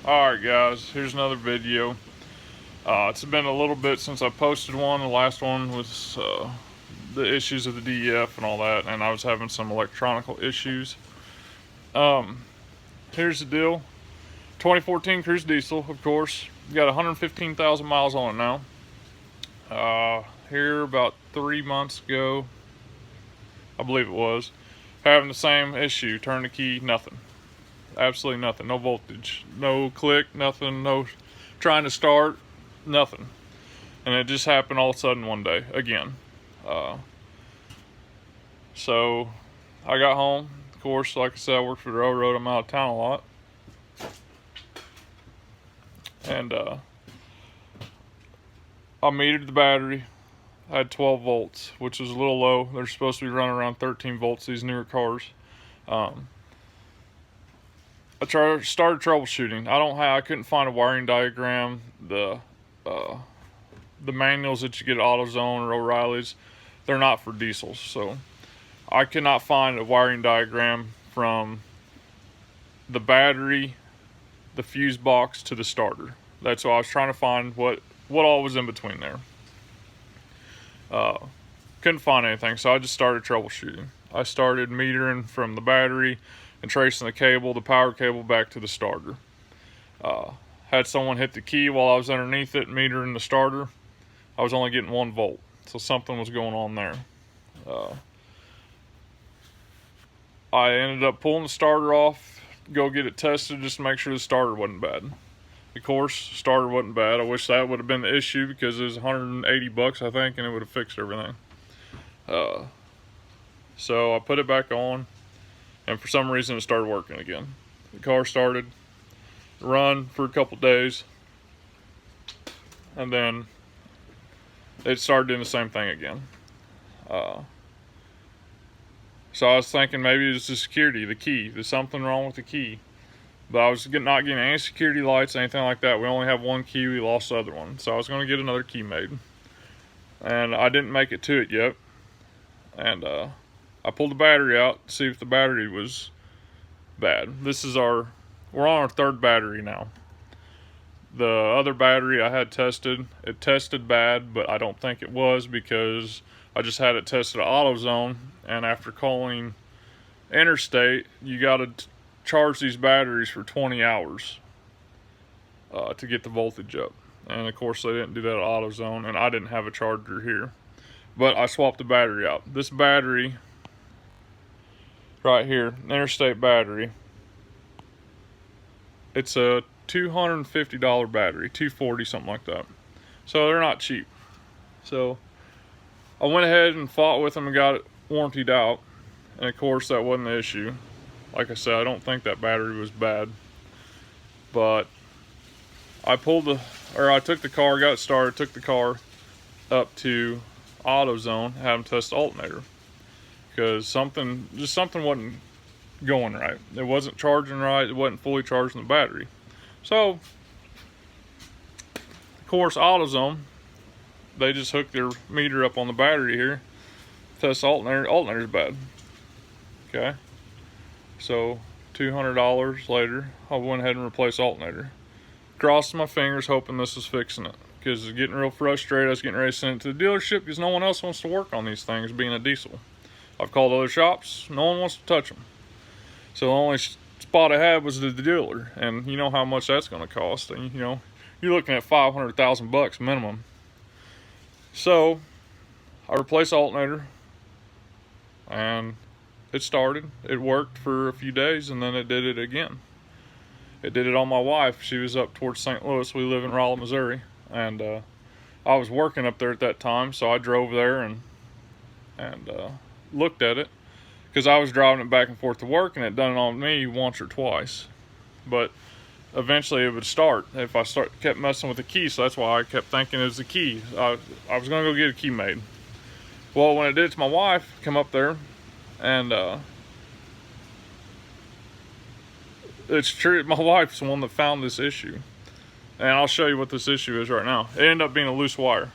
Alright guys, here's another video. It's been a little bit since I posted one. The last one was the issues of the DEF and all that, and I was having some electronical issues. Here's the deal. 2014 Cruze diesel, of course. Got 115,000 miles on it now. Here about 3 months ago, I believe it was, having the same issue. Turn the key, nothing. Absolutely nothing. No voltage, no click, nothing, no trying to start, nothing. And it just happened all of a sudden one day again. So I got home. Of course, like I said, I work for the railroad. I'm out of town a lot. And I metered the battery. I had 12 volts, which is a little low. They're supposed to be running around 13 volts, these newer cars. I started troubleshooting. I couldn't find a wiring diagram. The manuals that you get at AutoZone or O'Reilly's, they're not for diesels. So I could not find a wiring diagram from the battery, the fuse box to the starter. That's why I was trying to find what all was in between there. Couldn't find anything, so I just started troubleshooting. I started metering from the battery and tracing the power cable back to the starter. Had someone hit the key while I was underneath it metering the starter. I was only getting 1 volt, so something was going on there. I ended up pulling the starter off, go get it tested just to make sure the starter wasn't bad. Of course, starter wasn't bad. I wish that would have been the issue because it was 180 bucks, I think, and it would have fixed everything. So I put it back on, and for some reason it started working again. The car started to run for a couple days, and then it started doing the same thing again. So I was thinking maybe it was the security, the key. There's something wrong with the key. But I was not getting any security lights, anything like that. We only have one key, we lost the other one. So I was going to get another key made. And I didn't make it to it yet. And I pulled the battery out to see if the battery was bad. We're on our 3rd battery now. The other battery I had tested, it tested bad, but I don't think it was because I just had it tested at AutoZone, and after calling Interstate, you gotta charge these batteries for 20 hours to get the voltage up. And of course they didn't do that at AutoZone, and I didn't have a charger here. But I swapped the battery out. This battery right here, Interstate battery, it's a $250 battery, $240, something like that. So they're not cheap. So I went ahead and fought with them and got it warrantied out. And of course that wasn't the issue. Like I said, I don't think that battery was bad. But I took the car, got it started, took the car up to AutoZone, had them test the alternator. Because something wasn't going right. It wasn't charging right, it wasn't fully charging the battery. So, of course, AutoZone, they just hooked their meter up on the battery here, test the alternator's bad. Okay, so $200 later, I went ahead and replaced the alternator. Crossed my fingers hoping this was fixing it, because it was getting real frustrated. I was getting ready to send it to the dealership because no one else wants to work on these things being a diesel. I've called other shops, no one wants to touch them. So the only spot I had was the dealer, and you know how much that's going to cost. And you're looking at 500,000 bucks minimum. So I replaced the alternator, and it started. It worked for a few days, and then it did it again. It did it on my wife. She was up towards St. Louis. We live in Raleigh, Missouri, and I was working up there at that time, so I drove there and looked at it, because I was driving it back and forth to work, and it done it on me once or twice. But eventually it would start if I kept messing with the key. So that's why I kept thinking it was the key. I was going to go get a key made. Well, when it did it to my wife, come up there, and it's true, my wife's the one that found this issue. And I'll show you what this issue is right now. It ended up being a loose wire.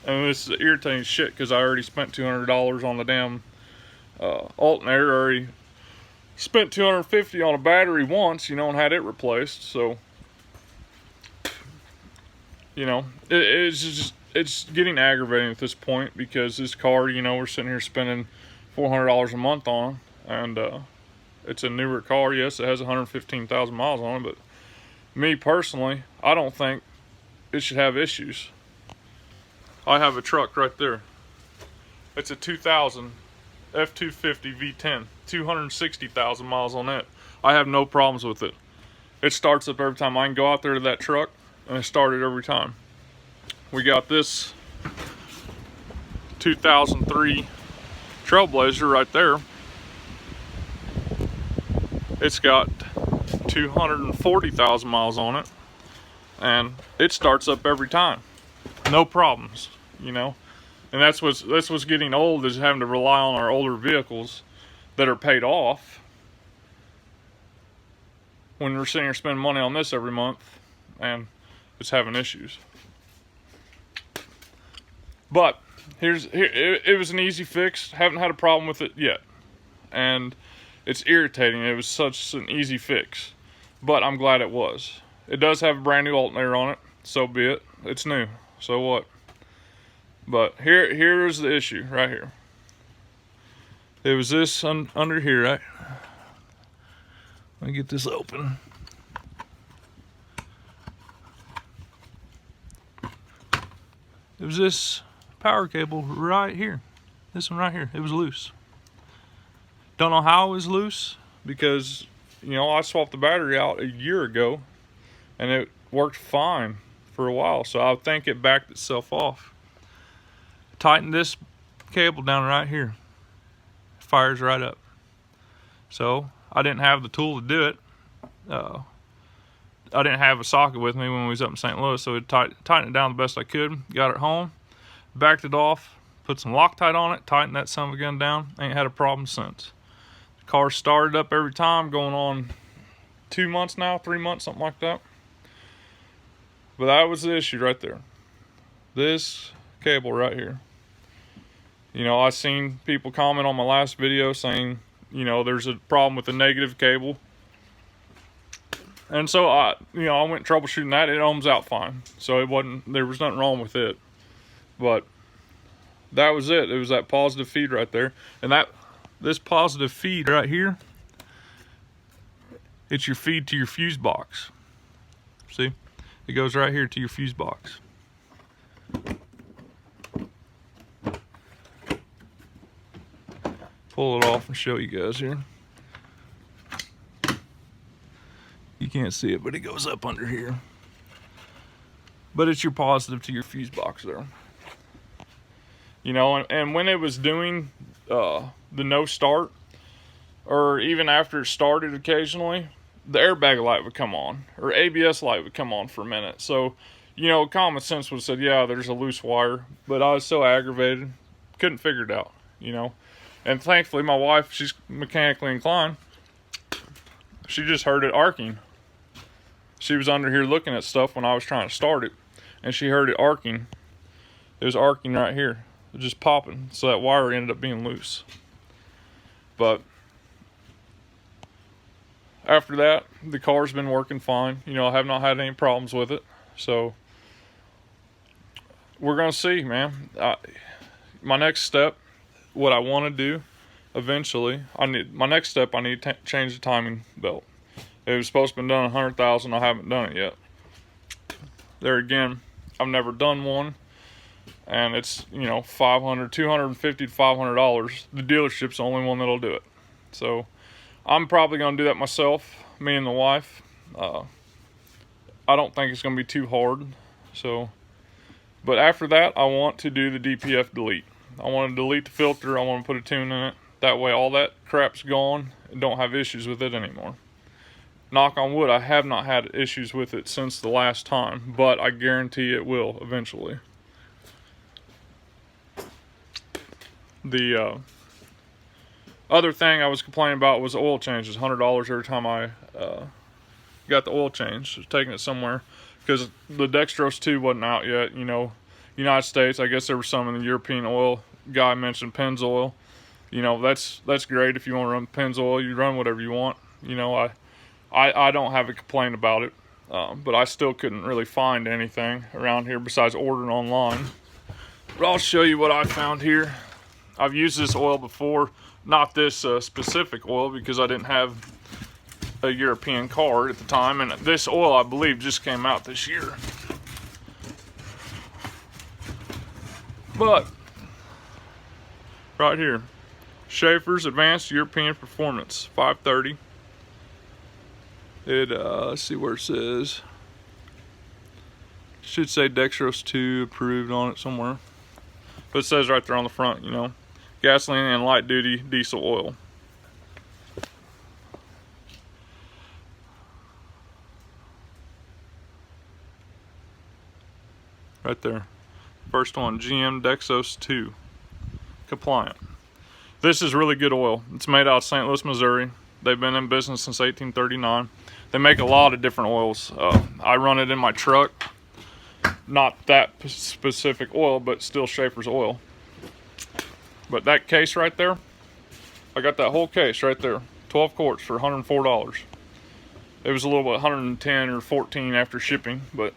And this is irritating shit because I already spent $200 on the damn alternator. I already spent $250 on a battery once, and had it replaced. So you know, it's getting aggravating at this point, because this car, you know, we're sitting here spending $400 a month on, and it's a newer car. Yes, it has 115,000 miles on it, but me personally, I don't think it should have issues. I have a truck right there. It's a 2000 F250 V10, 260,000 miles on it. I have no problems with it. It starts up every time. I can go out there to that truck and it started every time. We got this 2003 Trailblazer right there. It's got 240,000 miles on it, and it starts up every time, no problems, you know. And that's what's getting old, is having to rely on our older vehicles that are paid off, when we're sitting here spending money on this every month and it's having issues. But it was an easy fix. Haven't had a problem with it yet, and it's irritating. It was such an easy fix, but I'm glad it was. It does have a brand new alternator on it, so be it. It's new, so what? But here's the issue right here. It was this under here, right? Let me get this open. It was this power cable right here. This one right here. It was loose. Don't know how it was loose, because, you know, I swapped the battery out a year ago and it worked fine for a while, so I think it backed itself off. Tighten this cable down right here. It fires right up. So I didn't have the tool to do it. I didn't have a socket with me when we was up in St. Louis, so it tightened it down the best I could. Got it home, backed it off, put some Loctite on it, tightened that son of a gun down. Ain't had a problem since. The car started up every time, going on 2 months now, 3 months, something like that. But that was the issue right there. This cable right here. You know, I seen people comment on my last video saying, you know, there's a problem with the negative cable. And so I went troubleshooting that. It ohms out fine. So there was nothing wrong with it. But that was it. It was that positive feed right there. And this positive feed right here, it's your feed to your fuse box. See? It goes right here to your fuse box. Pull it off and show you guys here. You can't see it, but it goes up under here. But it's your positive to your fuse box there. You know, and when it was doing the no start, or even after it started occasionally, the airbag light would come on, or ABS light would come on for a minute. So, you know, common sense would have said, yeah, there's a loose wire. But I was so aggravated, couldn't figure it out, you know. And thankfully, my wife, she's mechanically inclined. She just heard it arcing. She was under here looking at stuff when I was trying to start it, and she heard it arcing. It was arcing right here. It was just popping. So that wire ended up being loose. But after that, the car's been working fine. You know, I have not had any problems with it. So we're going to see, man. My next step, what I want to do eventually, I need to change the timing belt. It was supposed to be done 100,000. I haven't done it yet. There again, I've never done one, and it's, you know, $250 to $500. The dealership's the only one that'll do it. So I'm probably going to do that myself, me and the wife. I don't think it's going to be too hard. So, but after that, I want to do the DPF delete. I want to delete the filter. I want to put a tune in it. That way all that crap's gone and don't have issues with it anymore. Knock on wood, I have not had issues with it since the last time, but I guarantee it will eventually. The other thing I was complaining about was oil changes. $100 every time I got the oil change. Just taking it somewhere, because the dextrose 2 wasn't out yet. You know, United States, I guess there was some in the European oil. Guy mentioned Pennzoil. You know, that's great. If you want to run Pennzoil, you run whatever you want. You know, I don't have a complaint about it. but I still couldn't really find anything around here besides ordering online. But I'll show you what I found here. I've used this oil before, not this specific oil because I didn't have a European card at the time, and this oil I believe just came out this year. But right here, Schaefer's Advanced European Performance 530. It let's see where it says. Should say dextrose 2 approved on it somewhere, but it says right there on the front, you know, gasoline and light duty diesel oil. Right there. First one, GM Dextrose 2 compliant. This is really good oil. It's made out of St. Louis, Missouri. They've been in business since 1839. They make a lot of different oils. I run it in my truck. Not that specific oil, but still Schaefer's oil. But that case right there, I got that whole case right there. 12 quarts for $104. It was a little bit 110 or 14 after shipping, but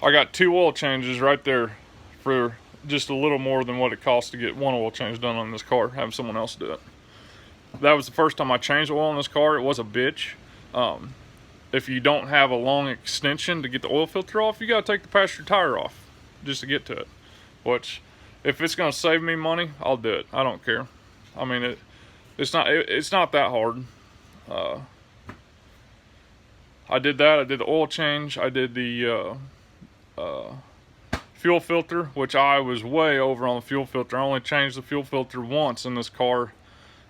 I got 2 oil changes right there for just a little more than what it costs to get 1 oil change done on this car, having someone else do it. That was the first time I changed oil on this car. It was a bitch. If you don't have a long extension to get the oil filter off, you got to take the passenger tire off just to get to it. Which, if it's going to save me money, I'll do it. I don't care. I mean, it's not that hard. I did that. I did the oil change. I did the fuel filter, which I was way over on the fuel filter. I only changed the fuel filter once in this car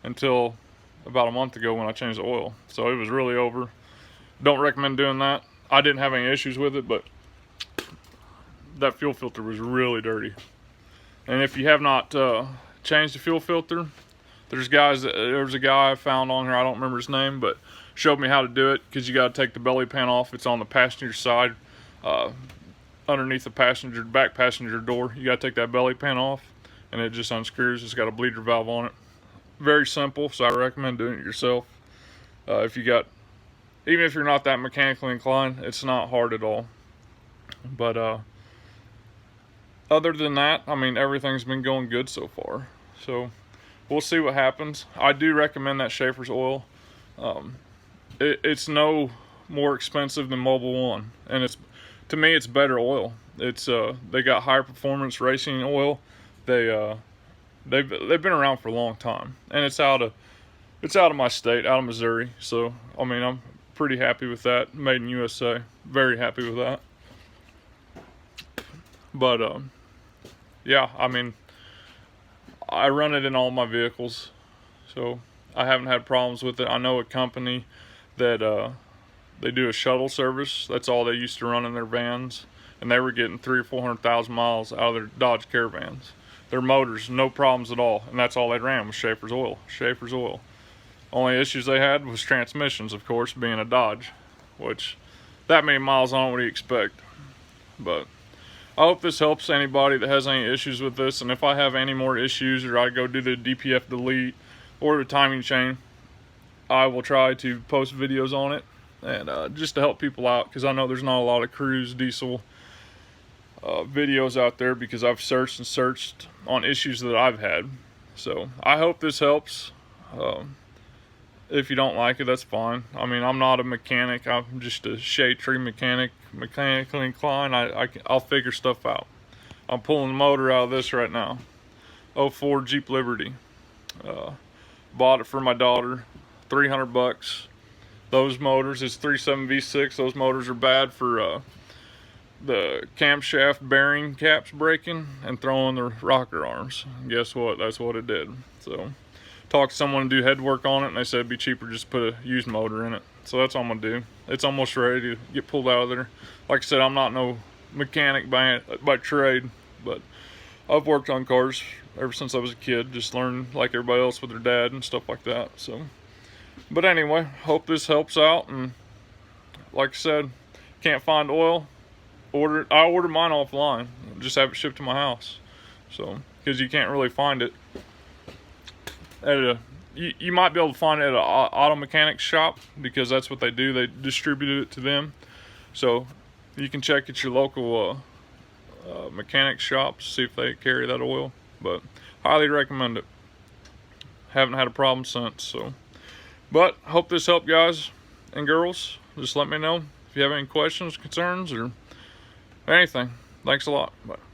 until about a month ago when I changed the oil. So it was really over. Don't recommend doing that. I didn't have any issues with it, but that fuel filter was really dirty. And if you have not changed the fuel filter, there's a guy I found on here, I don't remember his name, but showed me how to do it, because you got to take the belly pan off. It's on the passenger side, underneath the back passenger door. You got to take that belly pan off, and it just unscrews. It's got a bleeder valve on it. Very simple, so I recommend doing it yourself. Even if you're not that mechanically inclined, it's not hard at all. But other than that, I mean, everything's been going good so far. So we'll see what happens. I do recommend that Schaefer's oil. It's no more expensive than Mobil 1, and to me it's better oil. They got higher performance racing oil. They've been around for a long time, and it's out of my state, out of Missouri. So I mean, I'm pretty happy with that. Made in USA. Very happy with that. But yeah, I mean, I run it in all my vehicles, so I haven't had problems with it. I know a company that they do a shuttle service. That's all they used to run in their vans, and they were getting 300,000 or 400,000 miles out of their Dodge Caravans. Their motors, no problems at all, and that's all they ran was Schaefer's oil. Schaefer's oil. Only issues they had was transmissions, of course, being a Dodge, which that many miles on, what do you expect? But I hope this helps anybody that has any issues with this, and if I have any more issues, or I go do the DPF delete or the timing chain, I will try to post videos on it, and just to help people out, because I know there's not a lot of Cruze diesel videos out there, because I've searched and searched on issues that I've had. So I hope this helps. If you don't like it, that's fine. I mean, I'm not a mechanic. I'm just a shade tree mechanic, mechanically inclined. I'll figure stuff out. I'm pulling the motor out of this right now. 04 Jeep Liberty. Bought it for my daughter. $300. Those motors, it's 3.7 V6. Those motors are bad for the camshaft bearing caps breaking and throwing the rocker arms. And guess what? That's what it did. So talked to someone to do head work on it, and they said it'd be cheaper just to put a used motor in it. So that's all I'm gonna do. It's almost ready to get pulled out of there. Like I said, I'm not no mechanic by trade, but I've worked on cars ever since I was a kid, just learned like everybody else with their dad and stuff like that. So, but anyway, hope this helps out. And like I said, can't find oil, I ordered mine offline, just have it shipped to my house. So, because you can't really find it you might be able to find it at an auto mechanic shop, because that's what they do. They distribute it to them. So you can check at your local mechanic shops, see if they carry that oil. But highly recommend it. Haven't had a problem since. So, but hope this helped, guys and girls. Just let me know if you have any questions, concerns, or anything. Thanks a lot. Bye.